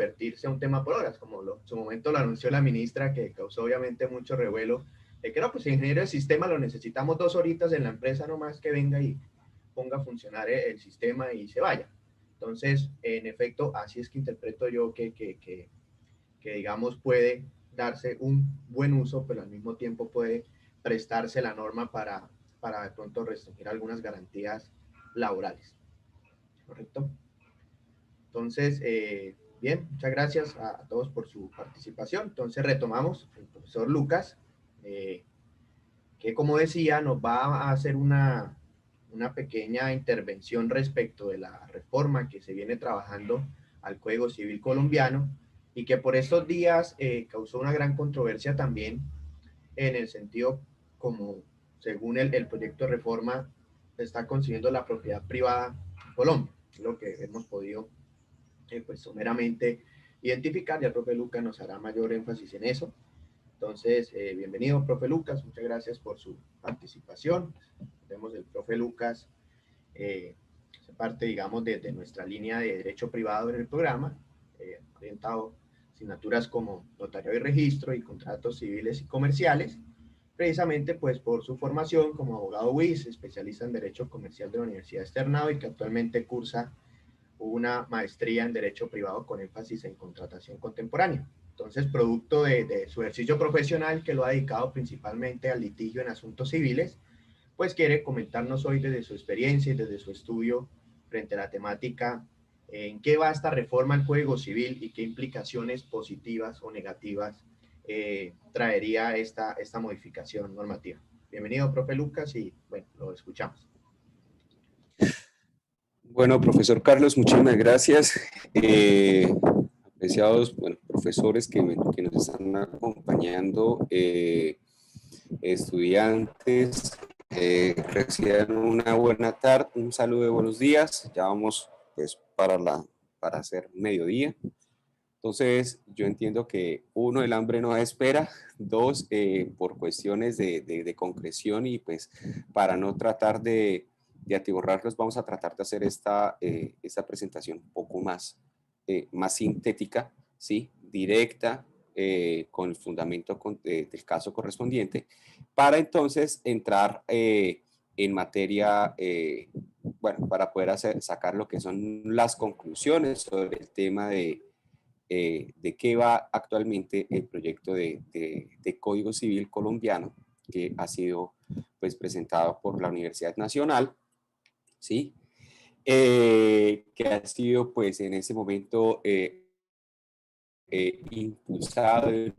convertirse a un tema por horas, como en su momento lo anunció la ministra, que causó obviamente mucho revuelo, de que no, pues ingeniero de sistema lo necesitamos 2 horitas en la empresa nomás que venga y ponga a funcionar el sistema y se vaya. Entonces, en efecto, así es que interpreto yo que digamos, puede darse un buen uso, pero al mismo tiempo puede prestarse la norma para de pronto restringir algunas garantías laborales. ¿Correcto? Entonces, bien, muchas gracias a todos por su participación. Entonces, retomamos el profesor Lucas, que como decía, nos va a hacer una pequeña intervención respecto de la reforma que se viene trabajando al Código Civil colombiano y que por estos días causó una gran controversia también en el sentido como, según el proyecto de reforma, está concibiendo la propiedad privada en Colombia, lo que hemos podido pues someramente identificar, y el profe Lucas nos hará mayor énfasis en eso. Entonces, bienvenido, profe Lucas, muchas gracias por su participación. Vemos el profe Lucas, hace parte, digamos, de nuestra línea de derecho privado en el programa, orientado a asignaturas como notario y registro y contratos civiles y comerciales, precisamente pues por su formación como abogado WIS, especialista en Derecho Comercial de la Universidad Externado y que actualmente cursa una maestría en Derecho Privado con énfasis en contratación contemporánea. Entonces, producto de su ejercicio profesional, que lo ha dedicado principalmente al litigio en asuntos civiles, pues quiere comentarnos hoy desde su experiencia y desde su estudio frente a la temática en qué va esta reforma al Código Civil y qué implicaciones positivas o negativas traería esta modificación normativa. Bienvenido, profe Lucas, y bueno, lo escuchamos. Bueno, profesor Carlos, muchísimas gracias. Apreciados profesores que nos están acompañando, estudiantes, reciban una buena tarde, un saludo de buenos días. Ya vamos pues para hacer mediodía. Entonces, yo entiendo que uno, el hambre no espera, dos, por cuestiones de concreción y pues para no tratar de atiborrarlos, vamos a tratar de hacer esta presentación un poco más sintética, ¿sí? Directa, con el fundamento del caso correspondiente, para entonces entrar en materia, para poder sacar lo que son las conclusiones sobre el tema de qué va actualmente el proyecto de Código Civil colombiano que ha sido pues presentado por la Universidad Nacional, ¿sí? Que ha sido pues en ese momento impulsado de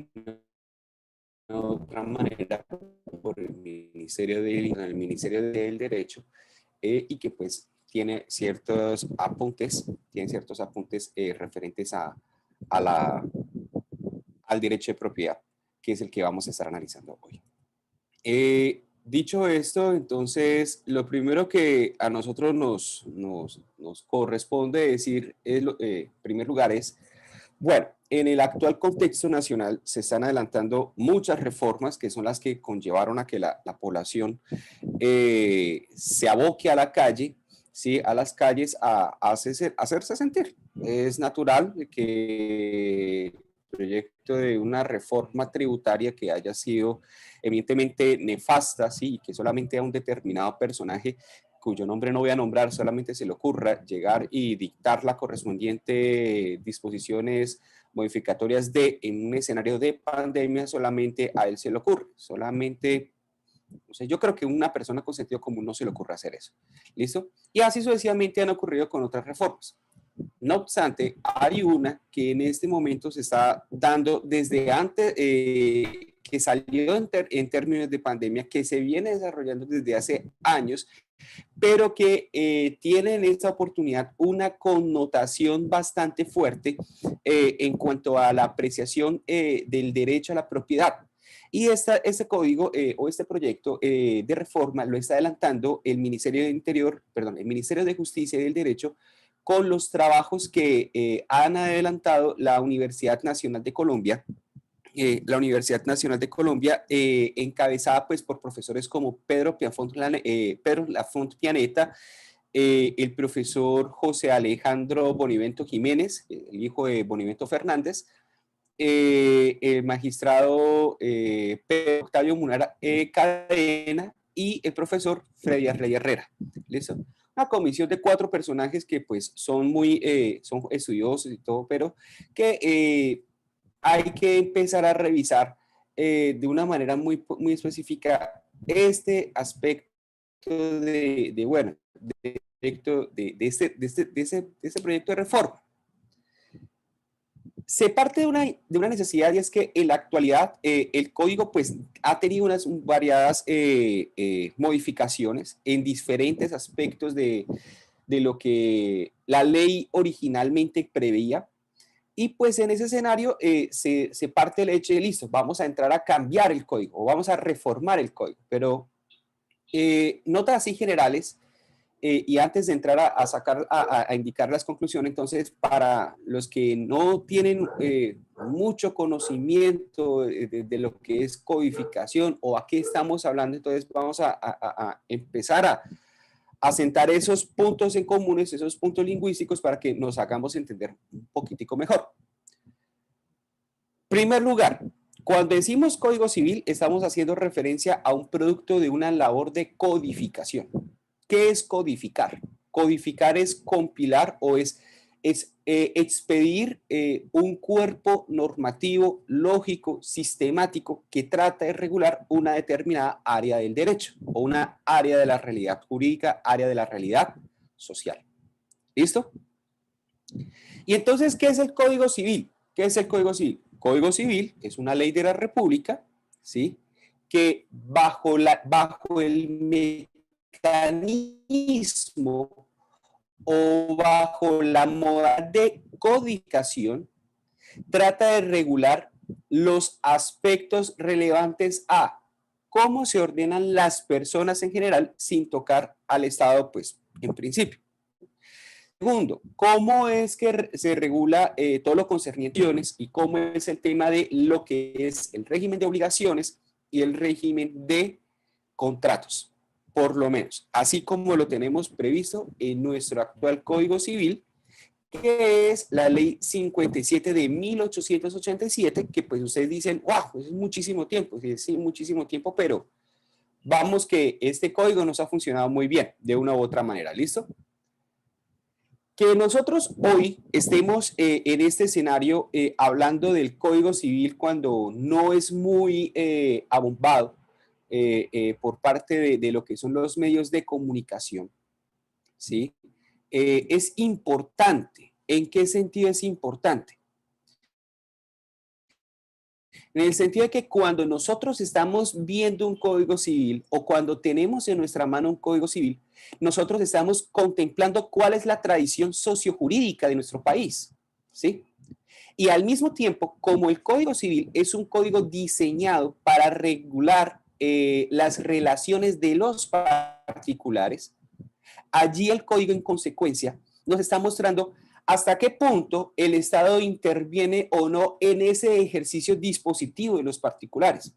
una u otra manera por el Ministerio del Derecho, y que pues tiene ciertos apuntes referentes al derecho de propiedad, que es el que vamos a estar analizando hoy. Dicho esto, entonces, lo primero que a nosotros nos corresponde decir, en primer lugar, es, bueno, en el actual contexto nacional se están adelantando muchas reformas que son las que conllevaron a que la población se aboque a la calle, ¿sí? A las calles a hacerse sentir. Es natural que el proyecto de una reforma tributaria que haya sido evidentemente nefasta, ¿sí? Que solamente a un determinado personaje cuyo nombre no voy a nombrar, solamente se le ocurra llegar y dictar la correspondiente disposiciones modificatorias en un escenario de pandemia, solamente a él se le ocurre, solamente, o sea, yo creo que una persona con sentido común no se le ocurre hacer eso, ¿listo? Y así sucesivamente han ocurrido con otras reformas. No obstante, hay una que en este momento se está dando desde antes que salió en términos de pandemia, que se viene desarrollando desde hace años, pero que tiene en esta oportunidad una connotación bastante fuerte en cuanto a la apreciación del derecho a la propiedad. Y este código o este proyecto de reforma lo está adelantando el Ministerio el Ministerio de Justicia y del Derecho, con los trabajos que han adelantado la Universidad Nacional de Colombia, encabezada pues por profesores como Pedro Lafont Pianeta el profesor José Alejandro Bonivento Jiménez, el hijo de Bonivento Fernández, el magistrado Pedro Octavio Munara Cadena y el profesor Freddy Arley Herrera. ¿Listo? Una comisión de 4 personajes que pues son muy son estudiosos y todo, pero que hay que empezar a revisar de una manera muy específica este aspecto bueno, de este proyecto de reforma. Se parte de una necesidad, y es que en la actualidad el código pues ha tenido unas variadas modificaciones en diferentes aspectos de lo que la ley originalmente preveía. Y pues en ese escenario se parte el hecho de listo, vamos a entrar a cambiar el código o vamos a reformar el código. Pero notas así generales, y antes de entrar a indicar las conclusiones, entonces para los que no tienen mucho conocimiento de lo que es codificación o a qué estamos hablando, entonces vamos a empezar a sentar esos puntos en comunes, esos puntos lingüísticos para que nos hagamos entender un poquitico mejor. Primer lugar, cuando decimos Código Civil, estamos haciendo referencia a un producto de una labor de codificación. ¿Qué es codificar? Codificar es compilar o es expedir un cuerpo normativo, lógico, sistemático que trata de regular una determinada área del derecho o una área de la realidad jurídica, área de la realidad social. ¿Listo? Y entonces, ¿qué es el Código Civil? ¿Qué es el Código Civil? Código Civil es una ley de la República, ¿sí? Que bajo el mecanismo o bajo la moda de codificación trata de regular los aspectos relevantes a cómo se ordenan las personas en general sin tocar al Estado, pues, en principio. Segundo, cómo es que se regula todo lo concerniente a obligaciones y cómo es el tema de lo que es el régimen de obligaciones y el régimen de contratos, por lo menos, así como lo tenemos previsto en nuestro actual Código Civil, que es la Ley 57 de 1887, que pues ustedes dicen, wow, es muchísimo tiempo, sí, muchísimo tiempo, pero vamos que este código nos ha funcionado muy bien, de una u otra manera, ¿listo? Que nosotros hoy estemos en este escenario hablando del Código Civil cuando no es muy abombado por parte de lo que son los medios de comunicación, ¿sí? Es importante. ¿En qué sentido es importante? En el sentido de que cuando nosotros estamos viendo un código civil o cuando tenemos en nuestra mano un código civil, nosotros estamos contemplando cuál es la tradición sociojurídica de nuestro país, ¿sí? Y al mismo tiempo, como el código civil es un código diseñado para regular las relaciones de los particulares, allí el código en consecuencia nos está mostrando hasta qué punto el Estado interviene o no en ese ejercicio dispositivo de los particulares.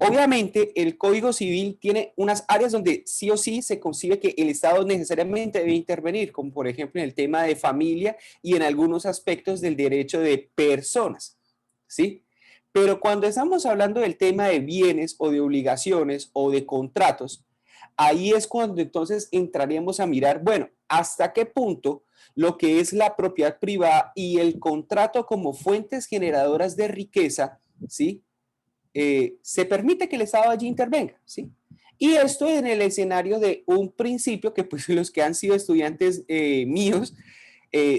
Obviamente, el Código Civil tiene unas áreas donde sí o sí se concibe que el Estado necesariamente debe intervenir, como por ejemplo en el tema de familia y en algunos aspectos del derecho de personas, ¿sí? Pero cuando estamos hablando del tema de bienes o de obligaciones o de contratos, ahí es cuando entonces entraríamos a mirar, bueno, hasta qué punto lo que es la propiedad privada y el contrato como fuentes generadoras de riqueza, ¿sí? Se permite que el Estado allí intervenga, ¿sí? Y esto en el escenario de un principio que pues los que han sido estudiantes míos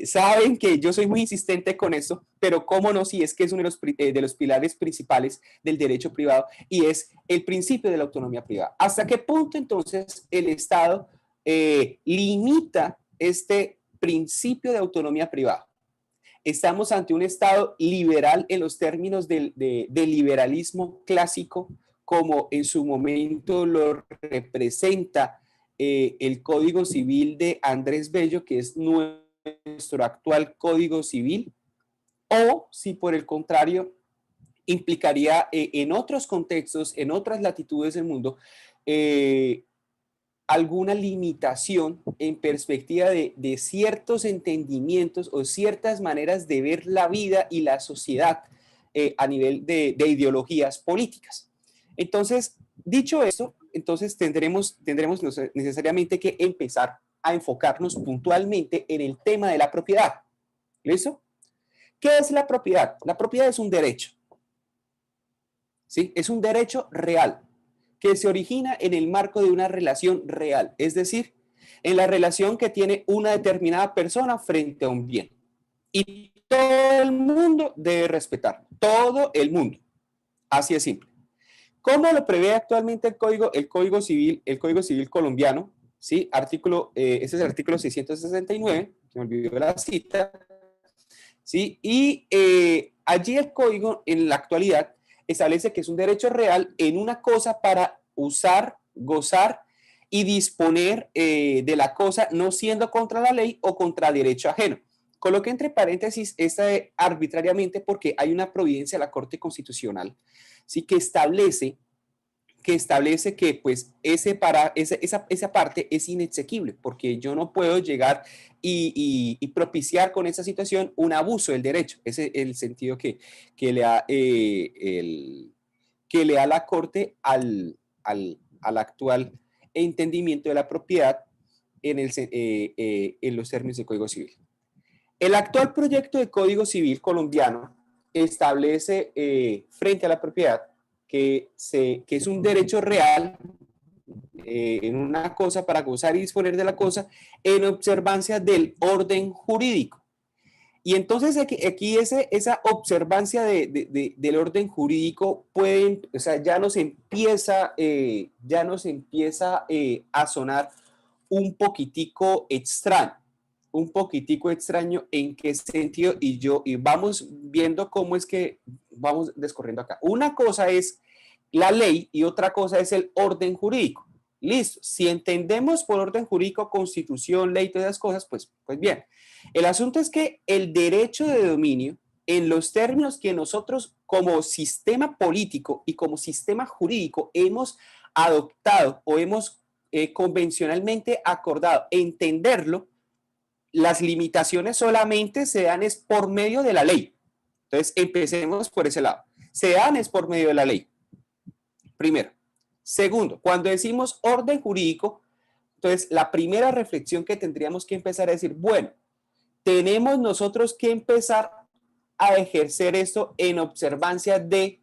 saben que yo soy muy insistente con esto, pero cómo no, si es que es uno de los pilares principales del derecho privado y es el principio de la autonomía privada. ¿Hasta qué punto entonces el Estado limita este principio de autonomía privada? Estamos ante un Estado liberal en los términos del liberalismo clásico, como en su momento lo representa el Código Civil de Andrés Bello, que es nuestro actual Código Civil, o si por el contrario implicaría en otros contextos, en otras latitudes del mundo, alguna limitación en perspectiva de ciertos entendimientos o ciertas maneras de ver la vida y la sociedad a nivel de ideologías políticas. Entonces, dicho esto, entonces tendremos necesariamente que empezar a enfocarnos puntualmente en el tema de la propiedad. ¿Listo? ¿Qué es la propiedad? La propiedad es un derecho. ¿Sí? Es un derecho real que se origina en el marco de una relación real, es decir, en la relación que tiene una determinada persona frente a un bien. Y todo el mundo debe respetarlo, todo el mundo. Así es simple. ¿Cómo lo prevé actualmente el Código Civil colombiano? ¿Sí? Ese es el artículo 669, se me olvidó la cita. ¿Sí? Y allí el código en la actualidad establece que es un derecho real en una cosa para usar, gozar y disponer de la cosa, no siendo contra la ley o contra derecho ajeno. Coloqué entre paréntesis esta arbitrariamente porque hay una providencia de la Corte Constitucional, ¿sí? que establece que pues esa parte es inexequible, porque yo no puedo llegar y propiciar con esa situación un abuso del derecho. Ese es el sentido que le da, que le da la Corte al actual entendimiento de la propiedad en los términos del Código Civil. El actual proyecto de Código Civil colombiano establece frente a la propiedad que es un derecho real en una cosa para gozar y disponer de la cosa en observancia del orden jurídico. Y entonces aquí esa observancia del orden jurídico o sea, ya nos empieza a sonar un poquitico extraño en qué sentido, y vamos viendo cómo es que vamos descorriendo acá. Una cosa es la ley y otra cosa es el orden jurídico. Listo. Si entendemos por orden jurídico, constitución, ley, todas esas cosas, pues bien. El asunto es que el derecho de dominio, en los términos que nosotros como sistema político y como sistema jurídico hemos adoptado o hemos convencionalmente acordado entenderlo, las limitaciones solamente se dan es por medio de la ley. Entonces, empecemos por ese lado. Se dan es por medio de la ley. Primero. Segundo, cuando decimos orden jurídico, entonces la primera reflexión que tendríamos que empezar a decir, bueno, tenemos nosotros que empezar a ejercer esto en observancia de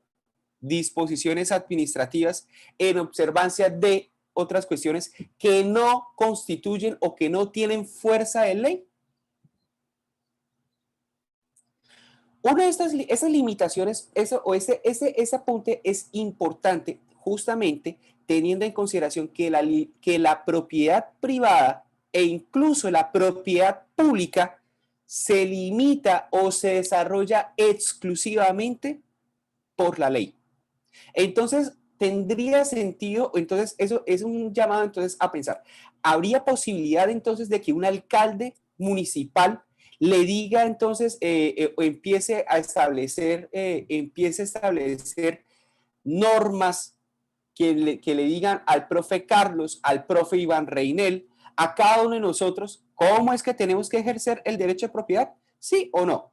disposiciones administrativas, en observancia de otras cuestiones que no constituyen o que no tienen fuerza de ley. Una de esas limitaciones, ese apunte es importante justamente teniendo en consideración que la propiedad privada e incluso la propiedad pública se limita o se desarrolla exclusivamente por la ley. Entonces, tendría sentido, entonces eso es un llamado entonces a pensar, ¿habría posibilidad entonces de que un alcalde municipal le diga entonces, o empiece a establecer normas que le digan al profe Carlos, al profe Iván Reinel, a cada uno de nosotros, cómo es que tenemos que ejercer el derecho de propiedad? ¿Sí o no?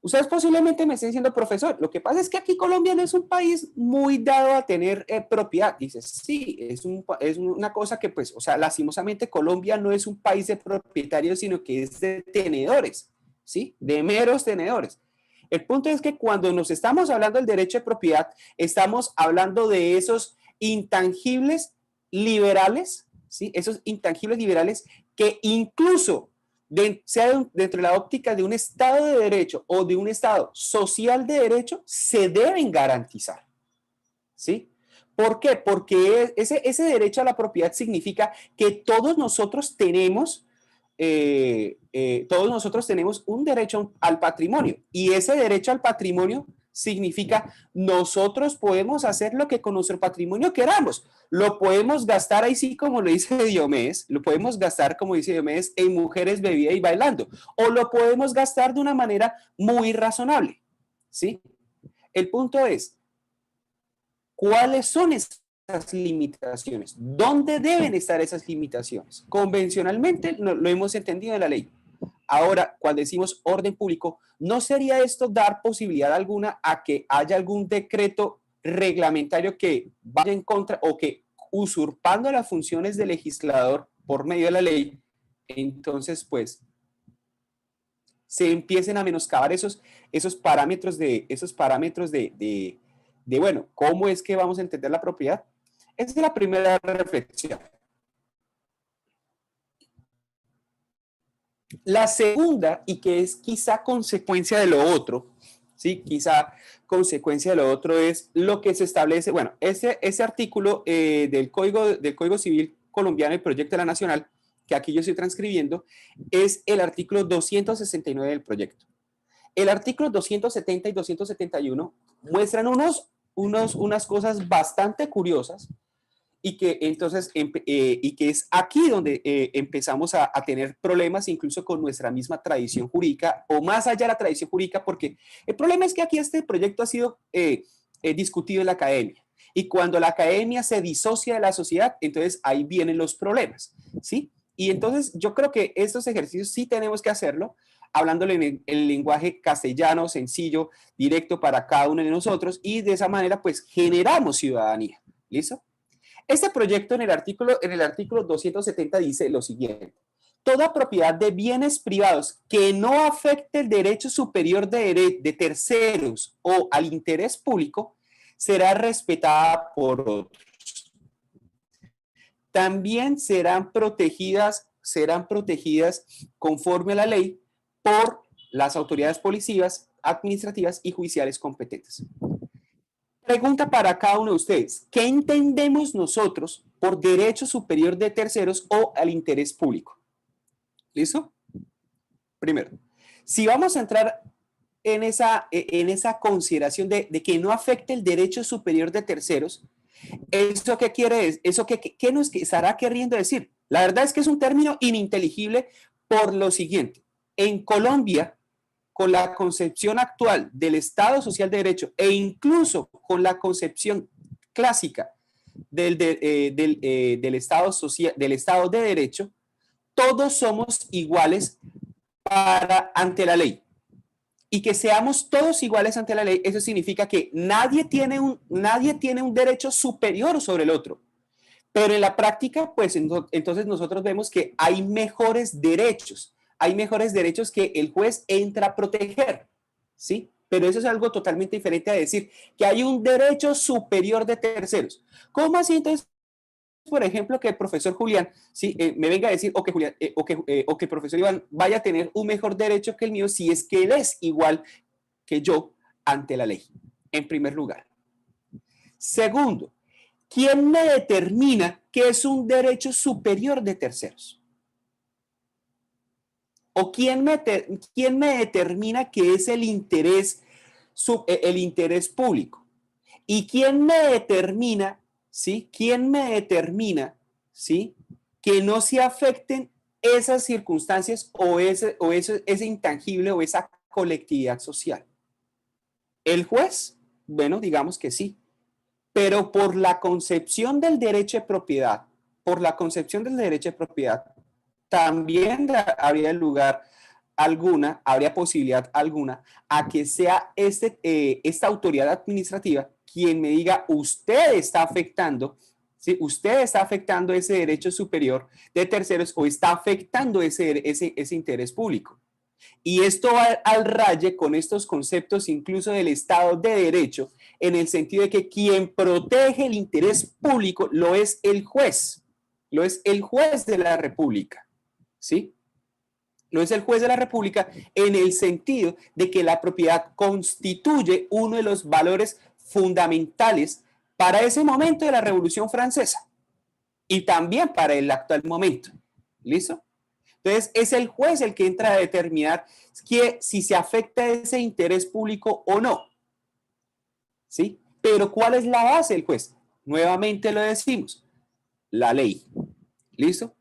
Ustedes posiblemente me estén diciendo, profesor, lo que pasa es que aquí Colombia no es un país muy dado a tener propiedad. Dices, sí, es una cosa que pues, o sea, lastimosamente Colombia no es un país de propietarios, sino que es de tenedores, ¿sí? De meros tenedores. El punto es que cuando nos estamos hablando del derecho de propiedad, estamos hablando de esos intangibles liberales, ¿sí? Esos intangibles liberales que incluso sea dentro de la óptica de un Estado de Derecho o de un Estado social de derecho, se deben garantizar. ¿Sí? ¿Por qué? Porque ese derecho a la propiedad significa que todos nosotros tenemos un derecho al patrimonio, y ese derecho al patrimonio significa nosotros podemos hacer lo que con nuestro patrimonio queramos. Lo podemos gastar ahí sí, como lo dice Diomedes, lo podemos gastar, como dice Diomedes, en mujeres, bebida y bailando, o lo podemos gastar de una manera muy razonable, ¿sí? El punto es, ¿cuáles son esas esas limitaciones? ¿Dónde deben estar esas limitaciones? Convencionalmente lo hemos entendido en la ley. Ahora, cuando decimos orden público, ¿no sería esto dar posibilidad alguna a que haya algún decreto reglamentario que vaya en contra o que usurpando las funciones del legislador por medio de la ley, entonces pues se empiecen a menoscabar esos parámetros de, bueno, ¿cómo es que vamos a entender la propiedad? Esa es la primera reflexión. La segunda, y que es quizá consecuencia de lo otro, ¿sí? Quizá consecuencia de lo otro es lo que se establece, bueno, ese artículo del Código Civil colombiano, el proyecto de la Nacional, que aquí yo estoy transcribiendo, es el artículo 269 del proyecto. El artículo 270 y 271 muestran unas cosas bastante curiosas y que entonces y que es aquí donde empezamos a tener problemas incluso con nuestra misma tradición jurídica o más allá de la tradición jurídica, porque el problema es que aquí este proyecto ha sido discutido en la academia y cuando la academia se disocia de la sociedad, entonces ahí vienen los problemas, ¿sí? Y entonces yo creo que estos ejercicios sí tenemos que hacerlo hablándole en el lenguaje castellano, sencillo, directo para cada uno de nosotros y de esa manera pues generamos ciudadanía, ¿listo? Este proyecto en el artículo 270 dice lo siguiente: toda propiedad de bienes privados que no afecte el derecho superior de terceros o al interés público será respetada por otros. También serán protegidas conforme a la ley por las autoridades policivas, administrativas y judiciales competentes. Pregunta para cada uno de ustedes: ¿qué entendemos nosotros por derecho superior de terceros o al interés público? ¿Listo? Primero, si vamos a entrar en esa consideración de que no afecte el derecho superior de terceros, ¿eso qué quiere decir? ¿Eso qué nos estará queriendo decir? La verdad es que es un término ininteligible por lo siguiente. En Colombia, con la concepción actual del Estado Social de Derecho e incluso con la concepción clásica del Estado social, del Estado de Derecho, todos somos iguales ante la ley. Y que seamos todos iguales ante la ley, eso significa que nadie tiene un derecho superior sobre el otro. Pero en la práctica, pues entonces nosotros vemos que hay mejores derechos que el juez entra a proteger, ¿sí? Pero eso es algo totalmente diferente a decir que hay un derecho superior de terceros. ¿Cómo así entonces, por ejemplo, que el profesor Julián, ¿sí? Me venga a decir, o que el profesor Iván vaya a tener un mejor derecho que el mío si es que él es igual que yo ante la ley, en primer lugar? Segundo, ¿quién me determina que es un derecho superior de terceros? ¿O quién me determina que es el interés público? ¿Y quién me determina, ¿sí? ¿Quién me determina, ¿sí? Que no se afecten esas circunstancias o ese intangible o esa colectividad social? ¿El juez? Bueno, digamos que sí. Pero por la concepción del derecho de propiedad, también habría posibilidad alguna a que sea esta autoridad administrativa quien me diga, usted está afectando, ¿sí? Usted está afectando ese derecho superior de terceros o está afectando ese interés público. Y esto va al raye con estos conceptos incluso del Estado de Derecho, en el sentido de que quien protege el interés público lo es el juez de la República, ¿sí? Lo es el juez de la República en el sentido de que la propiedad constituye uno de los valores fundamentales para ese momento de la Revolución Francesa y también para el actual momento. ¿Listo? Entonces, es el juez el que entra a determinar si se afecta ese interés público o no. ¿Sí? Pero ¿cuál es la base del juez? Nuevamente lo decimos, la ley. ¿Listo?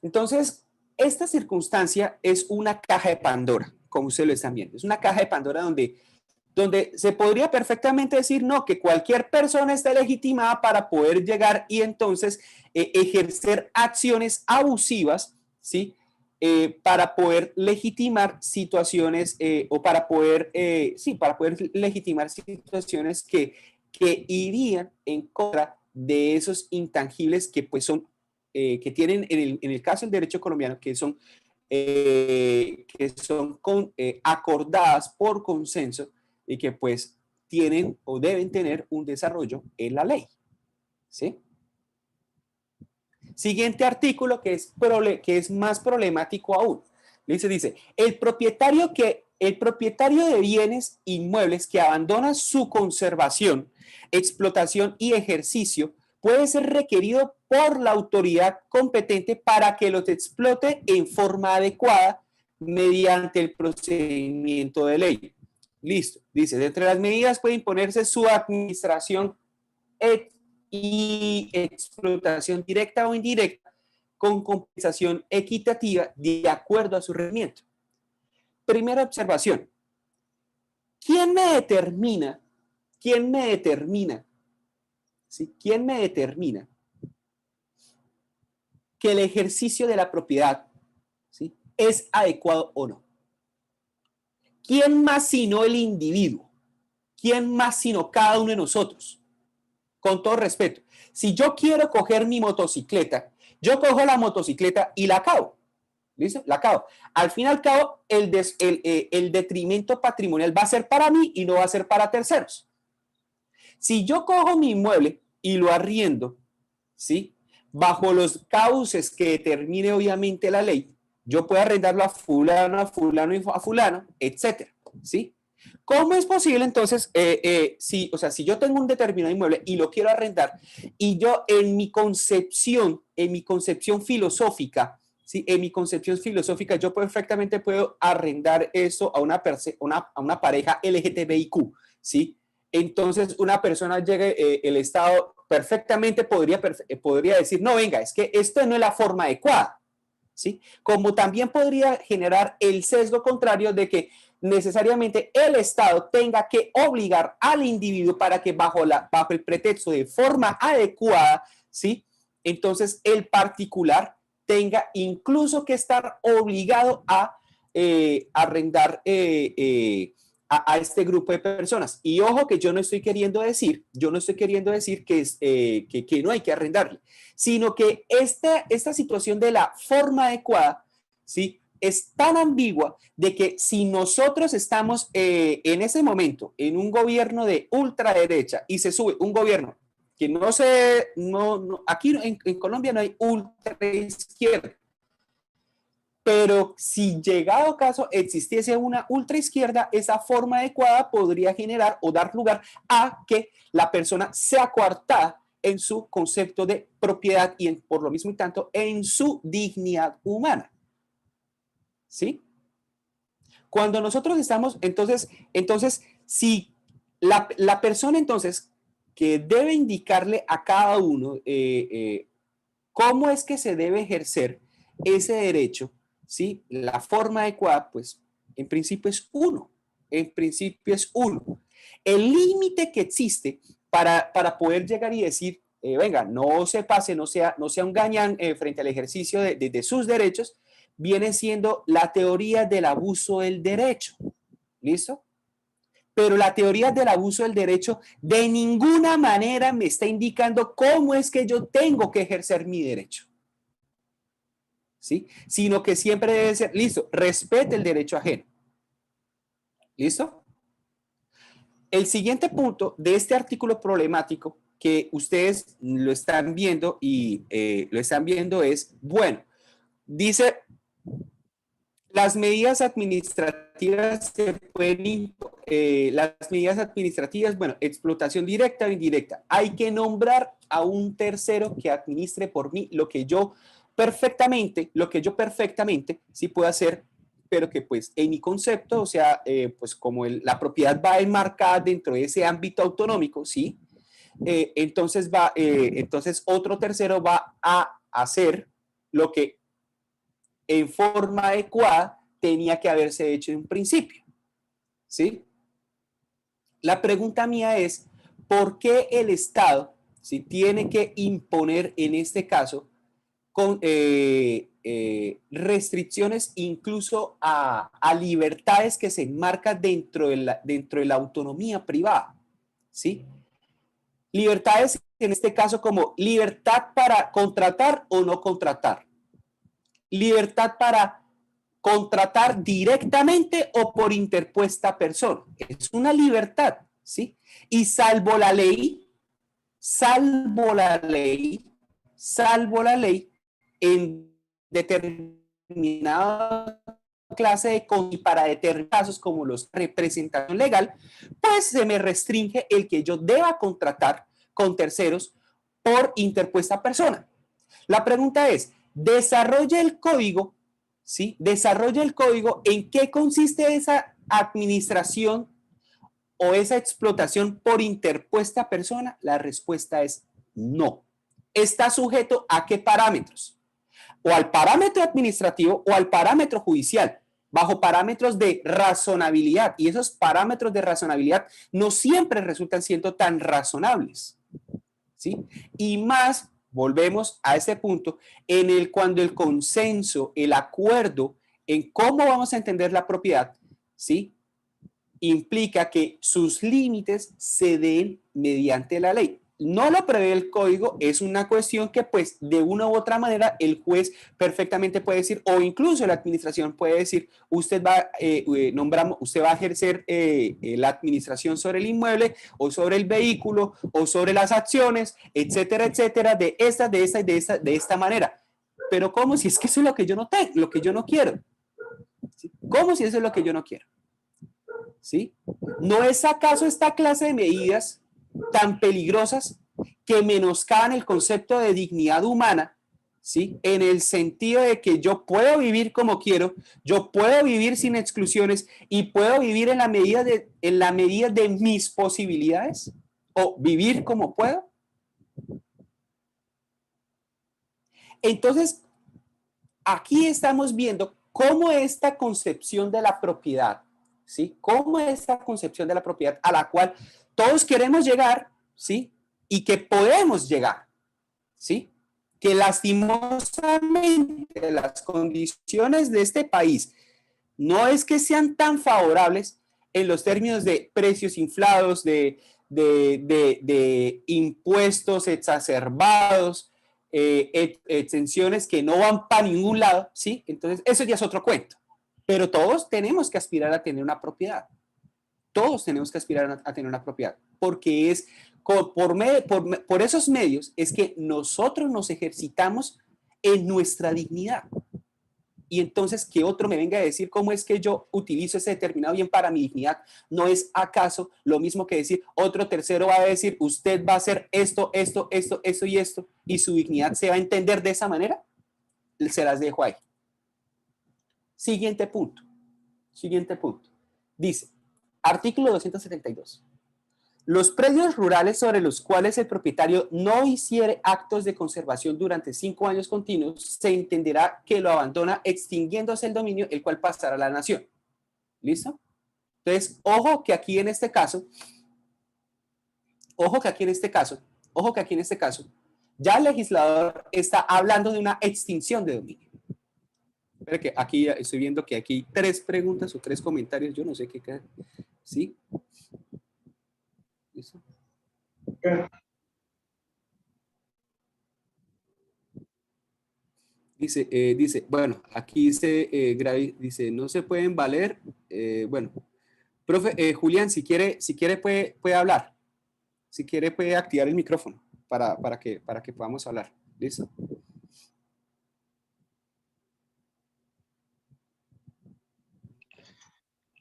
Entonces, esta circunstancia es una caja de Pandora, como ustedes lo están viendo. Es una caja de Pandora donde donde se podría perfectamente decir, no, que cualquier persona está legitimada para poder llegar y entonces ejercer acciones abusivas, ¿sí? Para poder legitimar situaciones o para poder, sí, para poder legitimar situaciones que irían en contra de esos intangibles que pues son, que tienen en el caso del derecho colombiano, que son acordadas por consenso y que pues tienen o deben tener un desarrollo en la ley. ¿Sí? Siguiente artículo que es más problemático aún. Dice, el propietario de bienes inmuebles que abandona su conservación, explotación y ejercicio puede ser requerido por la autoridad competente para que los explote en forma adecuada mediante el procedimiento de ley. Listo. Dice, de entre las medidas puede imponerse su administración y explotación directa o indirecta con compensación equitativa de acuerdo a su rendimiento. Primera observación. ¿Quién me determina? ¿Sí? ¿Quién me determina que el ejercicio de la propiedad, ¿sí?, es adecuado o no? ¿Quién más sino el individuo? ¿Quién más sino cada uno de nosotros? Con todo respeto, si yo quiero coger mi motocicleta, yo cojo la motocicleta y la acabo. ¿Listo? La acabo. Al fin y al cabo, el detrimento patrimonial va a ser para mí y no va a ser para terceros. Si yo cojo mi inmueble y lo arriendo, ¿sí?, bajo los cauces que determine obviamente la ley, yo puedo arrendarlo a fulano y a fulano, etcétera, ¿sí? ¿Cómo es posible entonces, si yo tengo un determinado inmueble y lo quiero arrendar y yo en mi concepción filosófica, ¿sí?, yo perfectamente puedo arrendar eso a una pareja LGTBIQ, ¿sí? Entonces una persona llegue, el Estado perfectamente podría decir, no, venga, es que esto no es la forma adecuada, ¿sí? Como también podría generar el sesgo contrario de que necesariamente el Estado tenga que obligar al individuo para que bajo el pretexto de forma adecuada, ¿sí?, entonces el particular tenga incluso que estar obligado a arrendar a este grupo de personas. Y ojo que yo no estoy queriendo decir que no hay que arrendarle, sino que esta situación de la forma adecuada, ¿sí?, es tan ambigua de que si nosotros estamos en ese momento en un gobierno de ultraderecha y se sube un gobierno que aquí en Colombia no hay ultraizquierda, pero si llegado caso existiese una ultraizquierda, esa forma adecuada podría generar o dar lugar a que la persona sea coartada en su concepto de propiedad y por lo mismo y tanto en su dignidad humana. ¿Sí? Cuando nosotros estamos, entonces si la persona entonces que debe indicarle a cada uno cómo es que se debe ejercer ese derecho, ¿sí?, la forma adecuada, pues en principio es uno. El límite que existe para poder llegar y decir, venga, no se pase, no sea un gañán frente al ejercicio de sus derechos, viene siendo la teoría del abuso del derecho. ¿Listo? Pero la teoría del abuso del derecho de ninguna manera me está indicando cómo es que yo tengo que ejercer mi derecho. ¿Sí? Sino que siempre debe ser, listo, respete el derecho ajeno. ¿Listo? El siguiente punto de este artículo problemático que ustedes lo están viendo es, bueno, dice, las medidas administrativas bueno, explotación directa o indirecta. Hay que nombrar a un tercero que administre por mí lo que yo perfectamente sí puedo hacer, pero que pues en mi concepto, o sea, pues como la propiedad va enmarcada dentro de ese ámbito autonómico, ¿sí? Entonces otro tercero va a hacer lo que en forma adecuada tenía que haberse hecho en un principio, ¿sí? La pregunta mía es, ¿por qué el Estado, si tiene que imponer en este caso con, restricciones incluso a libertades que se enmarcan dentro de la autonomía privada? ¿Sí? Libertades en este caso como libertad para contratar o no contratar, libertad para contratar directamente o por interpuesta persona. Es una libertad, ¿sí? Y salvo la ley, salvo la ley en determinada clase de y para determinados casos como los representación legal, pues se me restringe el que yo deba contratar con terceros por interpuesta persona. La pregunta es, desarrolla el código, ¿sí? Desarrolla el código, ¿en qué consiste esa administración o esa explotación por interpuesta persona? La respuesta es no. ¿Está sujeto a qué parámetros? O al parámetro administrativo o al parámetro judicial, bajo parámetros de razonabilidad. Y esos parámetros de razonabilidad no siempre resultan siendo tan razonables, ¿sí? Y más, volvemos a este punto, en el cuando el consenso, el acuerdo en cómo vamos a entender la propiedad, ¿sí? Implica que sus límites se den mediante la ley. No lo prevé el código, es una cuestión que pues de una u otra manera el juez perfectamente puede decir, o incluso la administración puede decir, usted va, usted va a ejercer la administración sobre el inmueble o sobre el vehículo o sobre las acciones, etcétera, etcétera, de esta manera. Pero ¿cómo si es que eso es lo que yo no tengo, lo que yo no quiero? ¿Sí? ¿Cómo si eso es lo que yo no quiero? ¿Sí? ¿No es acaso esta clase de medidas tan peligrosas que menoscaban el concepto de dignidad humana, ¿sí? En el sentido de que yo puedo vivir como quiero, yo puedo vivir sin exclusiones y puedo vivir en la medida de mis posibilidades o vivir como puedo? Entonces, aquí estamos viendo cómo esta concepción de la propiedad, ¿sí? Cómo esta concepción de la propiedad a la cual todos queremos llegar, ¿sí? Y que podemos llegar, ¿sí? Que lastimosamente las condiciones de este país no es que sean tan favorables en los términos de precios inflados, de impuestos exacerbados, exenciones que no van para ningún lado, ¿sí? Entonces, eso ya es otro cuento. Pero todos tenemos que aspirar a tener una propiedad. Todos tenemos que aspirar a tener una propiedad, porque es por esos medios es que nosotros nos ejercitamos en nuestra dignidad. Y entonces que otro me venga a decir cómo es que yo utilizo ese determinado bien para mi dignidad, ¿no es acaso lo mismo que decir otro tercero va a decir usted va a hacer esto, esto, esto, esto y esto, y su dignidad se va a entender de esa manera? Se las dejo ahí. Siguiente punto. Siguiente punto. Dice, artículo 272. Los predios rurales sobre los cuales el propietario no hiciere actos de conservación durante 5 años continuos, se entenderá que lo abandona extinguiéndose el dominio, el cual pasará a la nación. ¿Listo? Entonces, ojo que aquí en este caso, ya el legislador está hablando de una extinción de dominio. Espera que aquí estoy viendo que aquí hay 3 preguntas o 3 comentarios, yo no sé qué. ¿Sí? ¿Listo? Dice, bueno, aquí dice, no se pueden valer, bueno, profe, Julián, si quiere puede hablar, si quiere puede activar el micrófono para que podamos hablar, ¿listo?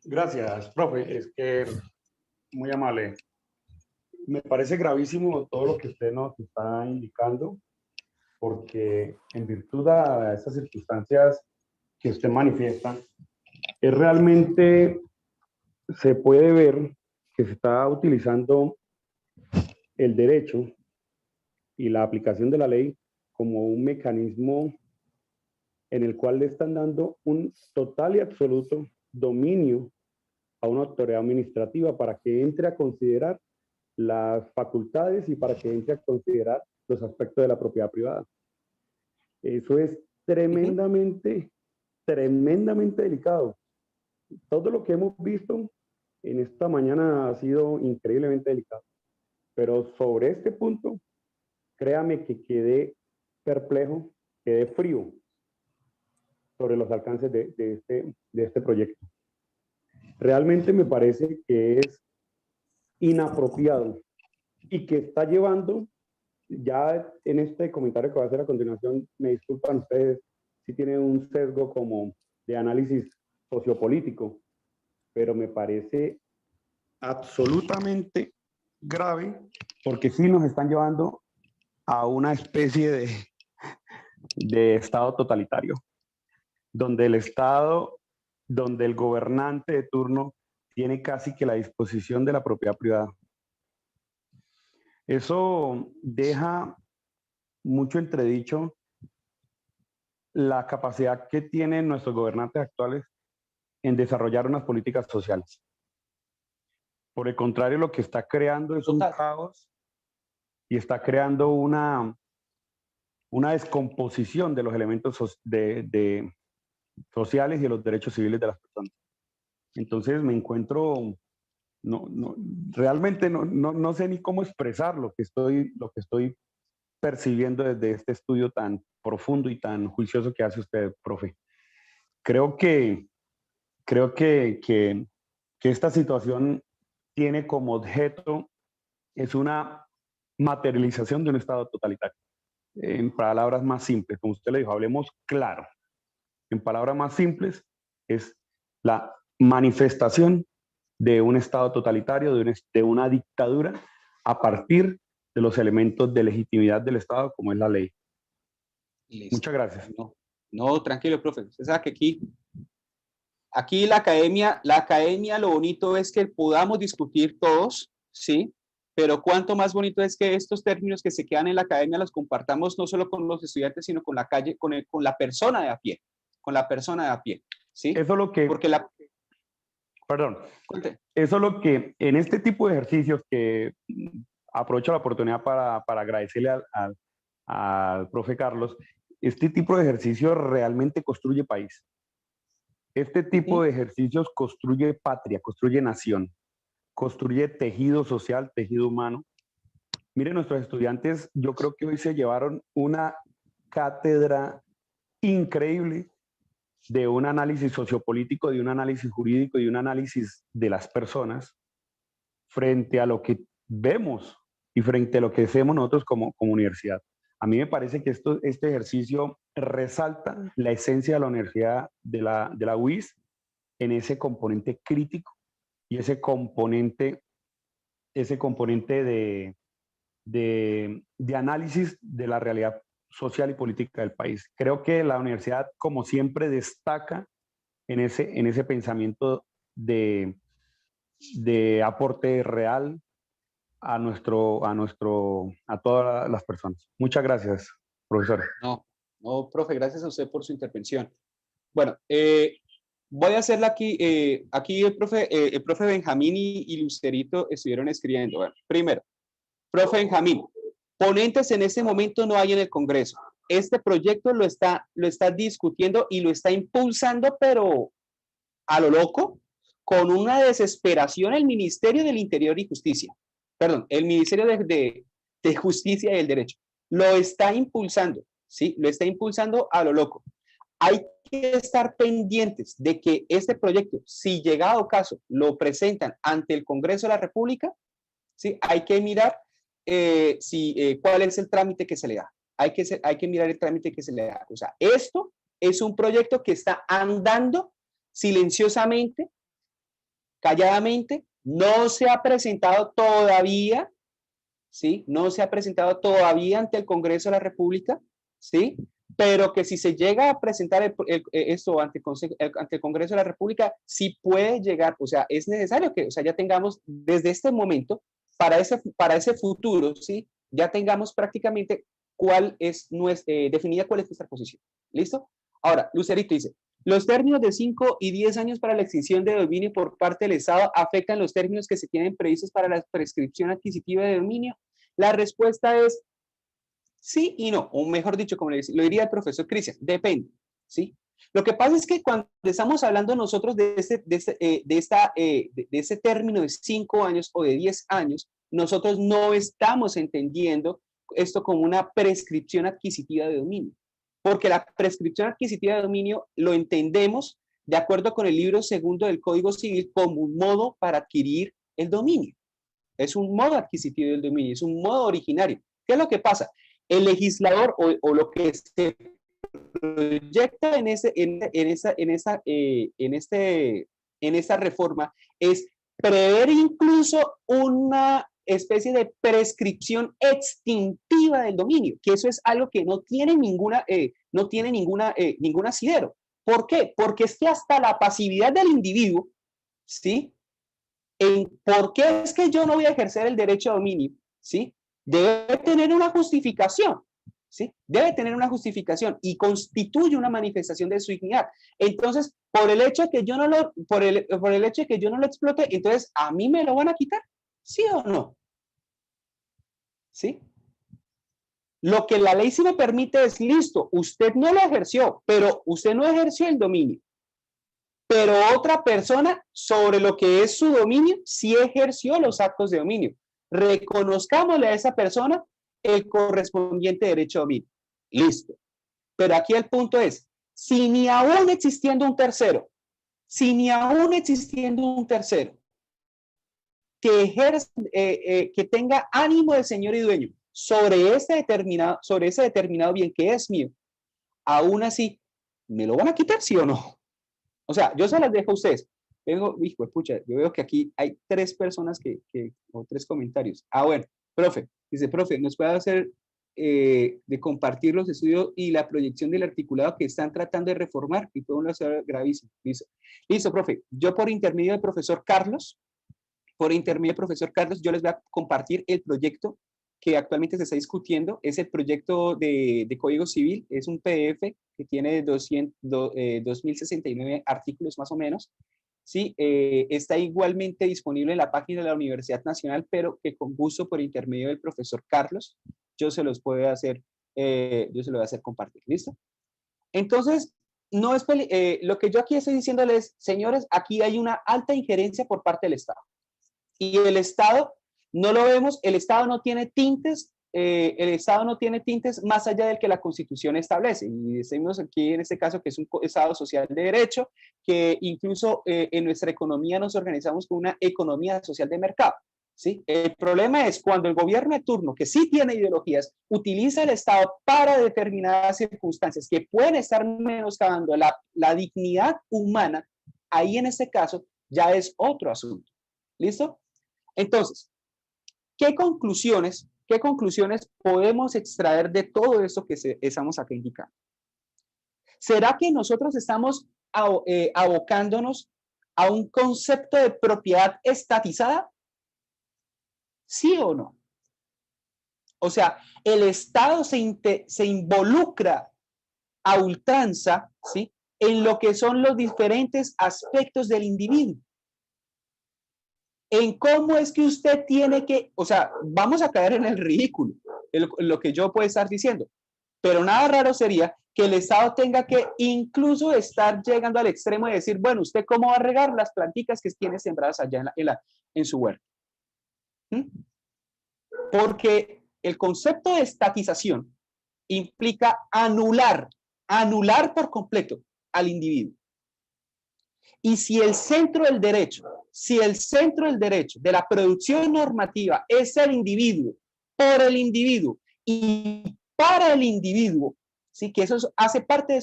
Gracias, profe, es que muy amable. Me parece gravísimo todo lo que usted nos está indicando, porque en virtud de esas circunstancias que usted manifiesta, es realmente se puede ver que se está utilizando el derecho y la aplicación de la ley como un mecanismo en el cual le están dando un total y absoluto dominio a una autoridad administrativa para que entre a considerar las facultades y para que entre a considerar los aspectos de la propiedad privada. Eso es tremendamente, tremendamente delicado. Todo lo que hemos visto en esta mañana ha sido increíblemente delicado. Pero sobre este punto, créame que quedé perplejo, quedé frío sobre los alcances de este proyecto. Realmente me parece que es inapropiado y que está llevando, ya en este comentario que voy a hacer a continuación, me disculpan ustedes si tiene un sesgo como de análisis sociopolítico, pero me parece absolutamente grave porque sí nos están llevando a una especie de estado totalitario, donde el Estado, donde el gobernante de turno tiene casi que la disposición de la propiedad privada. Eso deja mucho entredicho la capacidad que tienen nuestros gobernantes actuales en desarrollar unas políticas sociales. Por el contrario, lo que está creando es un caos y está creando una descomposición de los elementos sociales y de los derechos civiles de las personas. Entonces me encuentro, realmente no sé ni cómo expresar lo que estoy percibiendo desde este estudio tan profundo y tan juicioso que hace usted, profe. Creo que esta situación tiene como objeto, es una materialización de un Estado totalitario. En palabras más simples, como usted le dijo, hablemos claro. En palabras más simples, es la manifestación de un Estado totalitario, de una dictadura, a partir de los elementos de legitimidad del Estado, como es la ley. Listo. Muchas gracias. No, tranquilo, profe. Usted sabe que aquí la academia, lo bonito es que podamos discutir todos, ¿sí? Pero cuánto más bonito es que estos términos que se quedan en la academia los compartamos no solo con los estudiantes, sino con la calle, con la persona de a pie, ¿sí? Eso es lo que... Porque Perdón. Cuente. Eso es lo que en este tipo de ejercicios que aprovecho la oportunidad para agradecerle al profe Carlos, este tipo de ejercicio realmente construye país. Este tipo de ejercicios construye patria, construye nación, construye tejido social, tejido humano. Miren, nuestros estudiantes, yo creo que hoy se llevaron una cátedra increíble de un análisis sociopolítico, de un análisis jurídico y de un análisis de las personas frente a lo que vemos y frente a lo que hacemos nosotros como universidad. A mí me parece que este ejercicio resalta la esencia de la universidad de la UIS en ese componente crítico y ese componente de análisis de la realidad social y política del país. Creo que la universidad, como siempre, destaca en ese pensamiento de aporte real a todas las personas. Muchas gracias, profesor. No, profe, gracias a usted por su intervención. Bueno, voy a hacerla aquí. Aquí el profe Benjamín y Lucerito estuvieron escribiendo. Bueno, primero, profe Benjamín, ponentes en este momento no hay en el Congreso. Este proyecto lo está discutiendo y lo está impulsando, pero a lo loco, con una desesperación el Ministerio del Interior y Justicia. Perdón, el Ministerio de Justicia y el Derecho. Lo está impulsando, ¿sí? Lo está impulsando a lo loco. Hay que estar pendientes de que este proyecto, si llegado caso lo presentan ante el Congreso de la República, ¿sí? Hay que mirar cuál es el trámite que se le da. Hay que mirar el trámite que se le da. O sea, esto es un proyecto que está andando silenciosamente, calladamente, no se ha presentado todavía, ¿sí? No se ha presentado todavía ante el Congreso de la República, ¿sí? Pero que si se llega a presentar esto ante el Congreso de la República, sí puede llegar, o sea, es necesario que, o sea, ya tengamos desde este momento, para ese futuro, ¿sí? Ya tengamos prácticamente definida cuál es nuestra posición. ¿Listo? Ahora, Lucerito dice, Los términos de 5 y 10 años para la extinción de dominio por parte del Estado afectan los términos que se tienen previstos para la prescripción adquisitiva de dominio. La respuesta es sí y no, o mejor dicho, como lo diría el profesor Cristian, depende, ¿sí? Lo que pasa es que cuando estamos hablando nosotros de ese término de 5 años o de 10 años, nosotros no estamos entendiendo esto como una prescripción adquisitiva de dominio, porque la prescripción adquisitiva de dominio lo entendemos de acuerdo con el libro segundo del Código Civil como un modo para adquirir el dominio. Es un modo adquisitivo del dominio, es un modo originario. ¿Qué es lo que pasa? El legislador o lo que se proyecta en esta reforma es prever incluso una especie de prescripción extintiva del dominio, que eso es algo que no tiene ningún asidero. ¿Por qué? Porque es que hasta la pasividad del individuo, ¿sí? ¿Por qué es que yo no voy a ejercer el derecho a dominio? ¿Sí? Debe tener una justificación, ¿sí? Debe tener una justificación y constituye una manifestación de su dignidad. Entonces, por el hecho de que yo no lo explote, entonces a mí me lo van a quitar, ¿sí o no? ¿Sí? Lo que la ley sí me permite es, listo, usted no lo ejerció, pero usted no ejerció el dominio. Pero otra persona sobre lo que es su dominio sí ejerció los actos de dominio. Reconozcámosle a esa persona el correspondiente derecho a dominio. Listo. Pero aquí el punto es, si ni aún existiendo un tercero, que ejerce, que tenga ánimo de señor y dueño sobre ese determinado bien que es mío, aún así, ¿me lo van a quitar, sí o no? O sea, yo se las dejo a ustedes. Hijo, escucha, yo veo que aquí hay 3 personas o 3 comentarios. Ah, bueno, profe, dice, profe, ¿nos puede hacer de compartir los estudios y la proyección del articulado que están tratando de reformar? Y todo un hacer gravísimo. Listo, profe. Yo por intermedio del profesor Carlos, yo les voy a compartir el proyecto que actualmente se está discutiendo. Es el proyecto de Código Civil, es un PDF que tiene 2069 artículos más o menos. Sí, está igualmente disponible en la página de la Universidad Nacional, pero que con gusto por intermedio del profesor Carlos, yo se los voy a hacer compartir. ¿Listo? Entonces, no es lo que yo aquí estoy diciéndoles, señores, aquí hay una alta injerencia por parte del Estado. Y el Estado, no lo vemos, el Estado no tiene tintes más allá del que la Constitución establece. Y decimos aquí en este caso que es un Estado social de derecho, que incluso en nuestra economía nos organizamos con una economía social de mercado. ¿Sí? El problema es cuando el gobierno de turno, que sí tiene ideologías, utiliza el Estado para determinadas circunstancias que pueden estar menoscabando la dignidad humana, ahí en este caso ya es otro asunto. ¿Listo? Entonces, ¿qué conclusiones podemos extraer de todo esto que estamos acá indicando? ¿Será que nosotros estamos abocándonos a un concepto de propiedad estatizada? ¿Sí o no? O sea, el Estado se involucra a ultranza, ¿sí?, en lo que son los diferentes aspectos del individuo. En cómo es que usted tiene que, o sea, vamos a caer en el ridículo, en lo que yo puedo estar diciendo, pero nada raro sería que el Estado tenga que incluso estar llegando al extremo de decir, bueno, ¿usted cómo va a regar las plantitas que tiene sembradas allá en su huerta? Porque el concepto de estatización implica anular por completo al individuo. Y si el centro del derecho de la producción normativa es el individuo, por el individuo y para el individuo, ¿sí?, que eso hace parte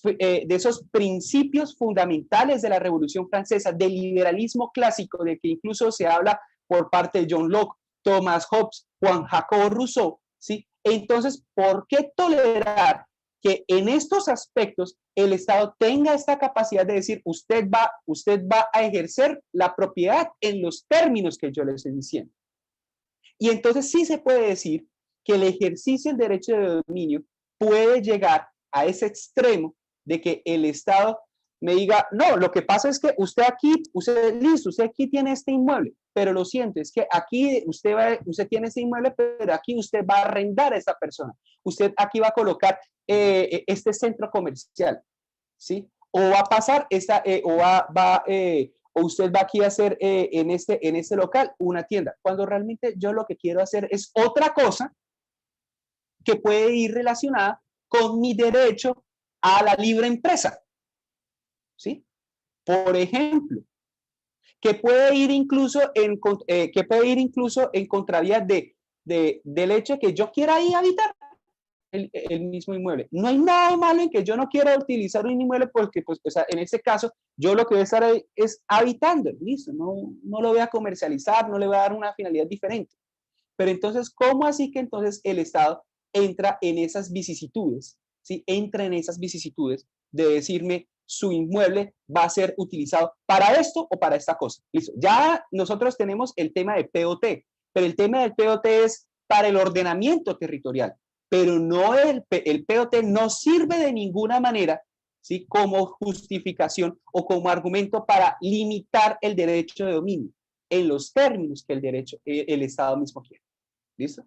de esos principios fundamentales de la Revolución Francesa, del liberalismo clásico, de que incluso se habla por parte de John Locke, Thomas Hobbes, Juan Jacobo Rousseau, ¿sí? Entonces, ¿por qué tolerar que en estos aspectos el Estado tenga esta capacidad de decir, usted va a ejercer la propiedad en los términos que yo le estoy diciendo? Y entonces sí se puede decir que el ejercicio del derecho de dominio puede llegar a ese extremo de que el Estado me diga, no, lo que pasa es que usted aquí tiene este inmueble, pero lo siento, es que aquí usted tiene ese inmueble, pero aquí usted va a arrendar a esa persona. Usted aquí va a colocar este centro comercial, ¿sí? O va a pasar o usted va aquí a hacer en este local una tienda, cuando realmente yo lo que quiero hacer es otra cosa que puede ir relacionada con mi derecho a la libre empresa, ¿sí? Por ejemplo, que puede ir incluso en contravía del hecho de que yo quiera ir a habitar el mismo inmueble. No hay nada malo en que yo no quiera utilizar un inmueble porque, pues, o sea, en ese caso, yo lo que voy a estar ahí es habitando, listo, no lo voy a comercializar, no le voy a dar una finalidad diferente. Pero entonces, ¿cómo así que entonces el Estado entra en esas vicisitudes? ¿Sí? Entra en esas vicisitudes de decirme, su inmueble va a ser utilizado para esto o para esta cosa. Listo. Ya nosotros tenemos el tema de POT, pero el tema del POT es para el ordenamiento territorial, pero no el POT no sirve de ninguna manera, ¿sí? Como justificación o como argumento para limitar el derecho de dominio en los términos que el Estado mismo quiere. ¿Listo?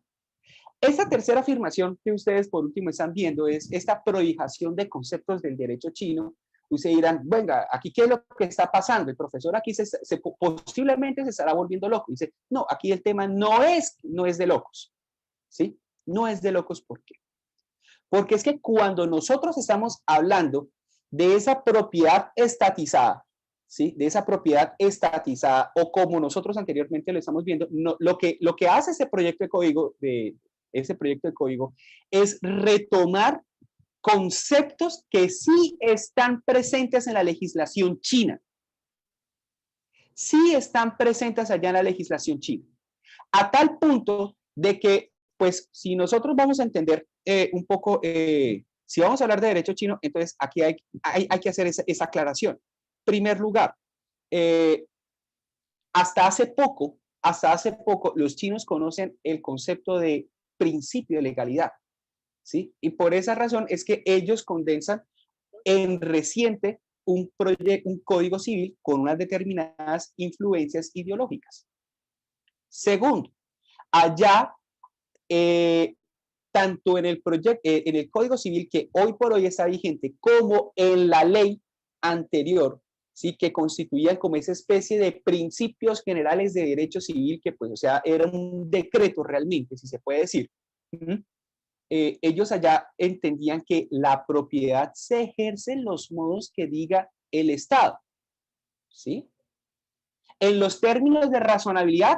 Esta tercera afirmación que ustedes por último están viendo es esta prolijación de conceptos del derecho chino. Ustedes dirán, venga, aquí qué es lo que está pasando. El profesor aquí posiblemente se estará volviendo loco. Dice, no, aquí el tema no es de locos. ¿Sí? No es de locos, ¿por qué? Porque es que cuando nosotros estamos hablando de esa propiedad estatizada, ¿sí? De esa propiedad estatizada, o como nosotros anteriormente lo estamos viendo, lo que hace ese proyecto de código es retomar conceptos que sí están presentes en la legislación china. Sí están presentes allá en la legislación china. A tal punto de que, pues, si nosotros vamos a entender un poco, si vamos a hablar de derecho chino, entonces aquí hay que hacer esa aclaración. En primer lugar, hasta hace poco, los chinos conocen el concepto de principio de legalidad, ¿sí? Y por esa razón es que ellos condensan en reciente un código civil con unas determinadas influencias ideológicas. Segundo, allá, tanto en el Código Civil que hoy por hoy está vigente, como en la ley anterior, ¿sí? Que constituían como esa especie de principios generales de derecho civil, que pues, o sea, era un decreto realmente, si se puede decir. Ellos allá entendían que la propiedad se ejerce en los modos que diga el Estado, ¿sí? En los términos de razonabilidad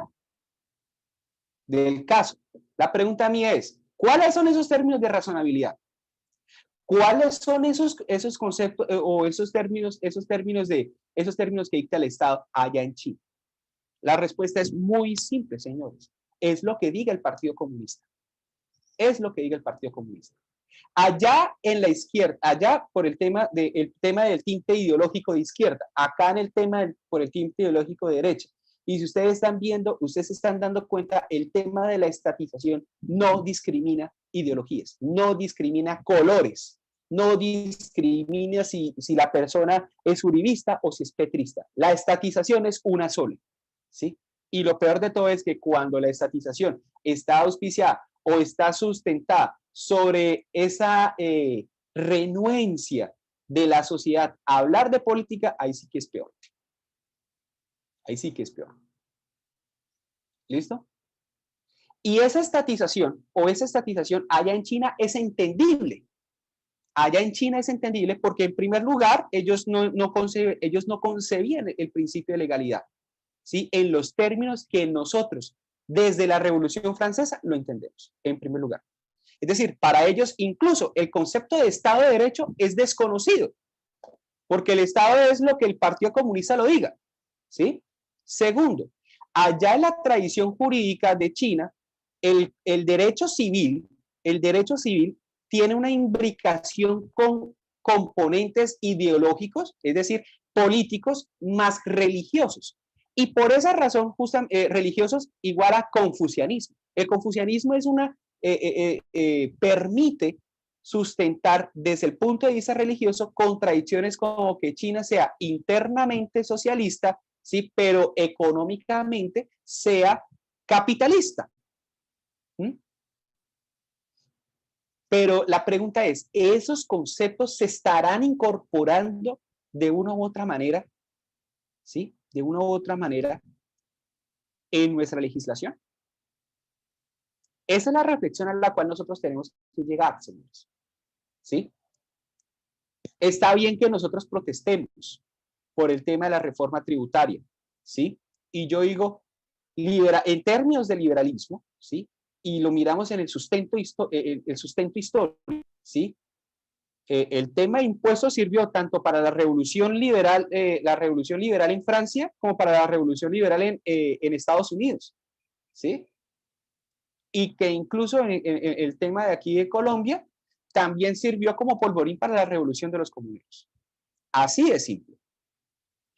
del caso. La pregunta mía es, ¿cuáles son esos términos de razonabilidad? ¿Cuáles son esos conceptos o esos términos que dicta el Estado allá en China? La respuesta es muy simple, señores. Es lo que diga el Partido Comunista. Es lo que diga el Partido Comunista. Allá en la izquierda, allá por el tema del tinte ideológico de izquierda, acá en el tema por el tinte ideológico de derecha. Y si ustedes están viendo, ustedes se están dando cuenta, el tema de la estatización no discrimina ideologías, no discrimina colores, no discrimina si la persona es uribista o si es petrista. La estatización es una sola, ¿sí? Y lo peor de todo es que cuando la estatización está auspiciada o está sustentada sobre esa renuencia de la sociedad a hablar de política, ahí sí que es peor. Ahí sí que es peor. ¿Listo? Y esa estatización allá en China es entendible. Allá en China es entendible porque, en primer lugar, ellos no concebían el principio de legalidad, ¿sí? En los términos que nosotros, desde la Revolución Francesa, lo entendemos, en primer lugar. Es decir, para ellos, incluso el concepto de Estado de Derecho es desconocido, porque el Estado es lo que el Partido Comunista lo diga, ¿sí? Segundo, allá en la tradición jurídica de China, el derecho civil tiene una imbricación con componentes ideológicos, es decir, políticos más religiosos. Y por esa razón, religiosos igual a confucianismo. El confucianismo es permite sustentar desde el punto de vista religioso contradicciones como que China sea internamente socialista, ¿sí? Pero económicamente sea capitalista. ¿Mm? Pero la pregunta es, ¿esos conceptos se estarán incorporando de una u otra manera, ¿sí? De una u otra manera en nuestra legislación? Esa es la reflexión a la cual nosotros tenemos que llegar, señores. ¿Sí? Está bien que nosotros protestemos por el tema de la reforma tributaria, ¿sí? Y yo digo, en términos de liberalismo, ¿sí? Y lo miramos en el sustento histórico, ¿sí? El tema de impuestos sirvió tanto para la revolución liberal en Francia como para la revolución liberal en Estados Unidos, ¿sí? Y que incluso en el tema de aquí de Colombia también sirvió como polvorín para la revolución de los comuneros. Así de simple.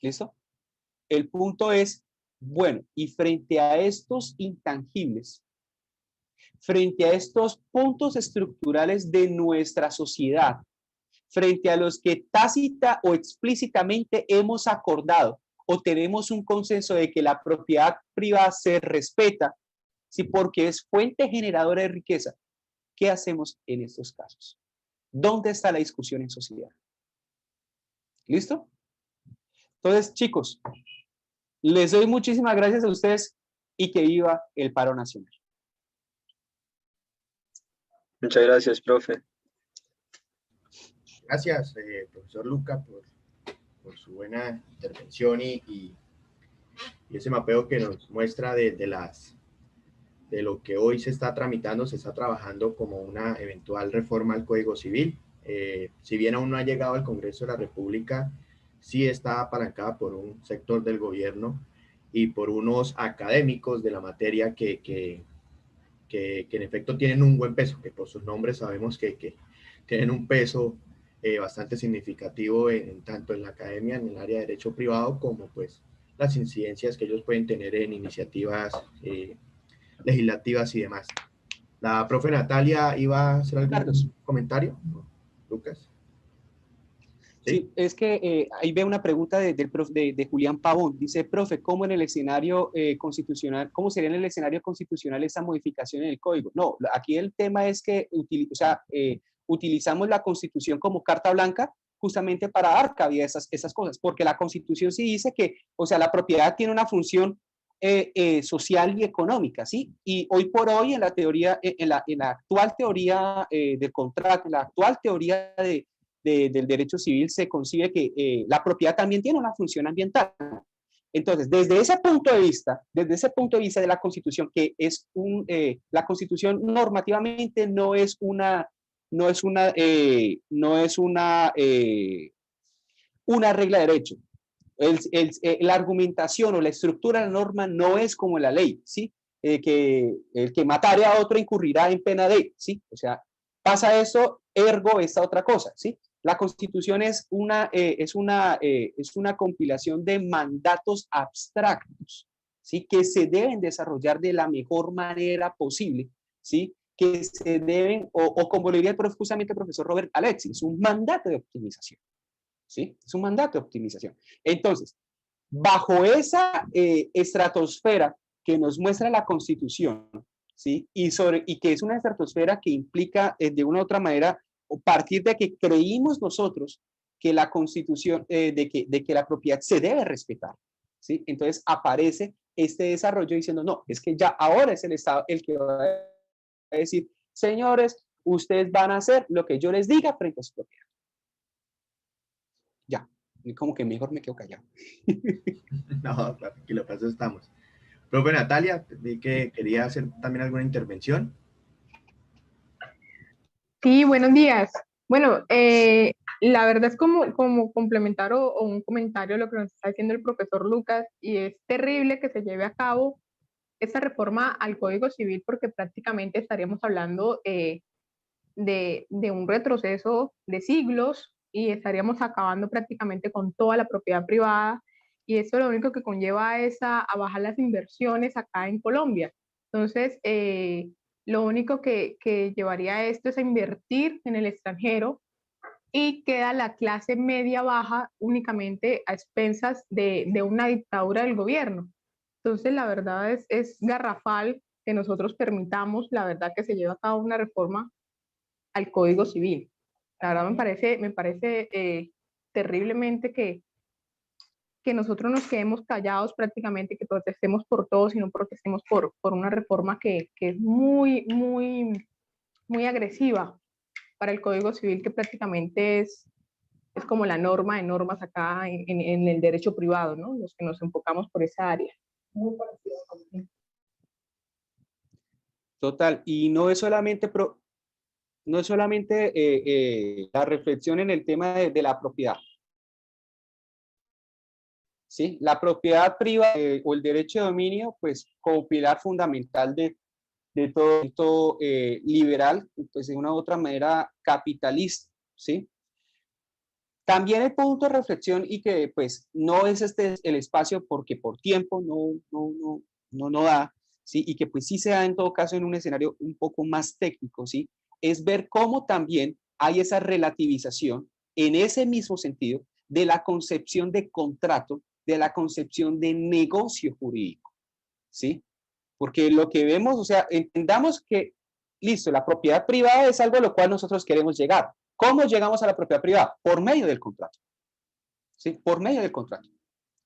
¿Listo? El punto es, bueno, y frente a estos intangibles, frente a estos puntos estructurales de nuestra sociedad, frente a los que tácita o explícitamente hemos acordado o tenemos un consenso de que la propiedad privada se respeta, ¿sí? Porque es fuente generadora de riqueza, ¿qué hacemos en estos casos? ¿Dónde está la discusión en sociedad? ¿Listo? Entonces, chicos, les doy muchísimas gracias a ustedes y que viva el paro nacional. Muchas gracias, profe. Gracias, profesor Luca, por su buena intervención y ese mapeo que nos muestra de lo que hoy se está tramitando, se está trabajando como una eventual reforma al Código Civil. Si bien aún no ha llegado al Congreso de la República, sí está apalancada por un sector del gobierno y por unos académicos de la materia que en efecto tienen un buen peso, que por sus nombres sabemos que tienen un peso bastante significativo tanto en la academia, en el área de derecho privado, como pues las incidencias que ellos pueden tener en iniciativas legislativas y demás. La profe Natalia iba a hacer algún comentario, Lucas. Sí, es que ahí veo una pregunta de Julián Pavón. Dice, profe, ¿cómo en el escenario constitucional, cómo sería en el escenario constitucional esa modificación en el código? No, aquí el tema es que utilizamos la Constitución como carta blanca justamente para dar cabida a esas cosas, porque la Constitución sí dice que, o sea, la propiedad tiene una función social y económica, ¿sí? Y hoy por hoy en la teoría, en la actual teoría del contrato, en la actual teoría del derecho civil se concibe que la propiedad también tiene una función ambiental. Entonces, desde ese punto de vista de la Constitución, que es la Constitución normativamente no es una regla de derecho. La argumentación o la estructura de la norma no es como la ley, ¿sí? Que el que matare a otro incurrirá en pena de, ¿sí? O sea, pasa eso, ergo esta otra cosa, ¿sí? La Constitución es una compilación de mandatos abstractos, ¿sí? Que se deben desarrollar de la mejor manera posible, ¿sí? Que se deben, o como le diría justamente el profesor Robert Alexis, es un mandato de optimización, ¿sí? Es un mandato de optimización. Entonces, bajo esa estratosfera que nos muestra la Constitución, ¿sí? Y que es una estratosfera que implica de una u otra manera, a partir de que creímos nosotros que la Constitución, de que la propiedad se debe respetar, ¿sí? Entonces aparece este desarrollo diciendo, no, es que ya ahora es el Estado el que va a decir, señores, ustedes van a hacer lo que yo les diga frente a su propiedad. Ya, como que mejor me quedo callado. No, tranquilo, para eso estamos. Profe Natalia, vi que quería hacer también alguna intervención. Sí, buenos días. Bueno, la verdad es como complementar o un comentario a lo que nos está diciendo el profesor Lucas, y es terrible que se lleve a cabo esta reforma al Código Civil porque prácticamente estaríamos hablando de un retroceso de siglos y estaríamos acabando prácticamente con toda la propiedad privada, y eso lo único que conlleva es a bajar las inversiones acá en Colombia. Entonces, Lo único que llevaría a esto es a invertir en el extranjero y queda la clase media baja únicamente a expensas de una dictadura del gobierno. Entonces, la verdad es garrafal que nosotros permitamos, la verdad, que se lleve a cabo una reforma al Código Civil. La verdad me parece terriblemente que nosotros nos quedemos callados prácticamente, que protestemos por todo, sino protestemos por una reforma que es muy agresiva para el Código Civil, que prácticamente es como la norma de normas acá en el derecho privado, ¿no? Los que nos enfocamos por esa área. Muy parecido conmigo. Total, y no es solamente, no es solamente la reflexión en el tema de la propiedad. ¿Sí? La propiedad privada o el derecho de dominio, pues como pilar fundamental de todo esto liberal, pues de una u otra manera capitalista, ¿sí? También el punto de reflexión y que pues no es este el espacio porque por tiempo no da, ¿sí? Y que pues sí se da en todo caso en un escenario un poco más técnico, ¿sí? Es ver cómo también hay esa relativización en ese mismo sentido de la concepción de contrato, de la concepción de negocio jurídico, ¿sí? Porque lo que vemos, o sea, entendamos que, listo, la propiedad privada es algo a lo cual nosotros queremos llegar. ¿Cómo llegamos a la propiedad privada? Por medio del contrato, ¿sí? Por medio del contrato,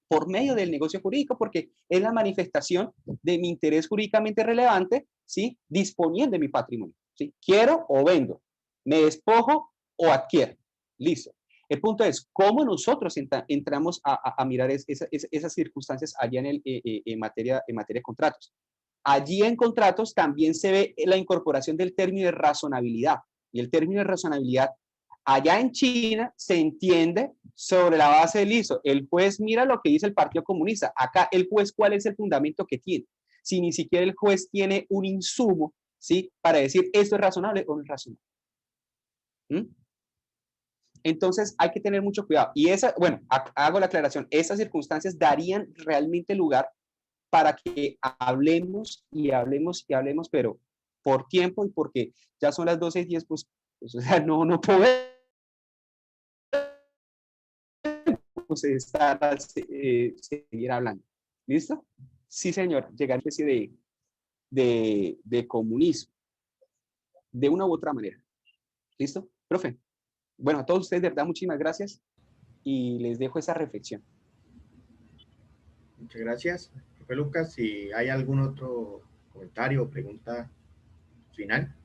por medio del negocio jurídico, porque es la manifestación de mi interés jurídicamente relevante, ¿sí? Disponiendo de mi patrimonio, ¿sí? Quiero o vendo, me despojo o adquiero, listo. El punto es cómo nosotros entramos a mirar esas circunstancias allá en materia de contratos. Allí en contratos también se ve la incorporación del término de razonabilidad. Y el término de razonabilidad allá en China se entiende sobre la base del ISO. El juez mira lo que dice el Partido Comunista. Acá el juez, ¿cuál es el fundamento que tiene? Si ni siquiera el juez tiene un insumo, ¿sí? Para decir esto es razonable o no es razonable. ¿Mm? Entonces hay que tener mucho cuidado. Y esa, bueno, hago la aclaración, esas circunstancias darían realmente lugar para que hablemos y hablemos y hablemos, pero por tiempo y porque ya son las 12:10, pues o sea, no podemos estar, seguir hablando. ¿Listo? Sí, señor, llegar a una especie de comunismo, de una u otra manera. ¿Listo? Profe. Bueno, a todos ustedes, de verdad, muchísimas gracias y les dejo esa reflexión. Muchas gracias, profe Lucas. Si hay algún otro comentario o pregunta final.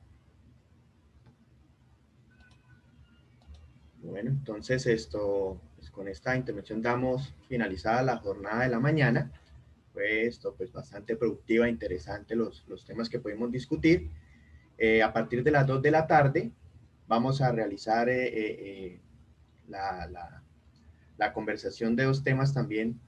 Bueno, entonces pues con esta intervención damos finalizada la jornada de la mañana. Fue pues bastante productiva e interesante los temas que pudimos discutir. A partir de las 2 de la tarde vamos a realizar la conversación de 2 temas también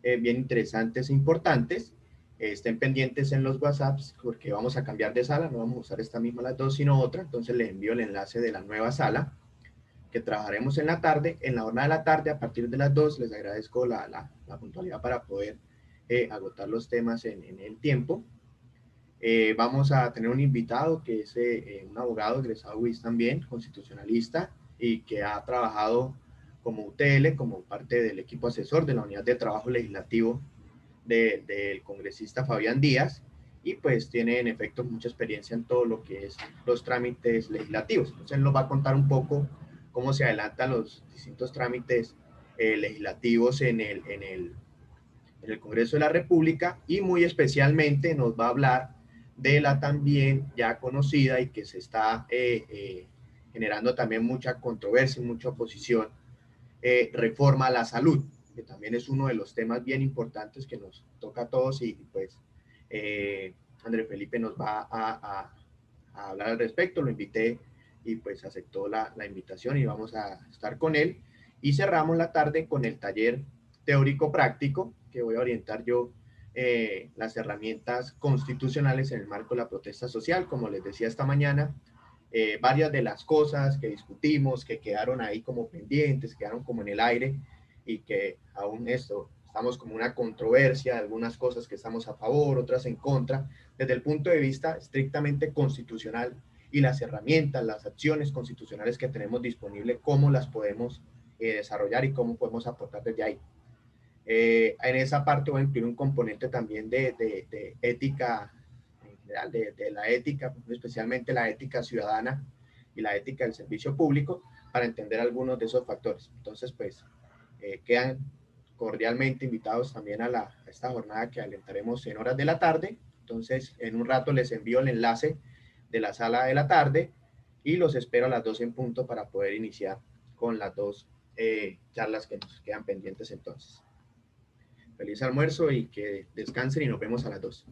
bien interesantes e importantes. Estén pendientes en los WhatsApps porque vamos a cambiar de sala, no vamos a usar esta misma las 2, sino otra. Entonces les envío el enlace de la nueva sala que trabajaremos en la tarde. En la jornada de la tarde, a partir de las 2, les agradezco la puntualidad para poder agotar los temas en el tiempo. Vamos a tener un invitado que es un abogado egresado UIS también, constitucionalista, y que ha trabajado como UTL, como parte del equipo asesor de la Unidad de Trabajo Legislativo del congresista Fabián Díaz, y pues tiene en efecto mucha experiencia en todo lo que es los trámites legislativos. Entonces él nos va a contar un poco cómo se adelantan los distintos trámites legislativos en el Congreso de la República, y muy especialmente nos va a hablar de la también ya conocida y que se está generando también mucha controversia y mucha oposición, reforma a la salud, que también es uno de los temas bien importantes que nos toca a todos, y pues André Felipe nos va a hablar al respecto. Lo invité y pues aceptó la invitación y vamos a estar con él. Y cerramos la tarde con el taller teórico práctico, que voy a orientar yo las herramientas constitucionales en el marco de la protesta social. Como les decía esta mañana, varias de las cosas que discutimos, que quedaron ahí como pendientes, quedaron como en el aire y que aún estamos presentamos como una controversia, algunas cosas que estamos a favor, otras en contra, desde el punto de vista estrictamente constitucional y las herramientas, las acciones constitucionales que tenemos disponibles, cómo las podemos desarrollar y cómo podemos aportar desde ahí. En esa parte voy a incluir un componente también de ética, en general, de la ética, especialmente la ética ciudadana y la ética del servicio público, para entender algunos de esos factores. Entonces, pues, quedan cordialmente invitados también a esta jornada que alentaremos en horas de la tarde. Entonces, en un rato les envío el enlace de la sala de la tarde y los espero a las 12 en punto para poder iniciar con las dos charlas que nos quedan pendientes entonces. Feliz almuerzo y que descansen y nos vemos a las 2.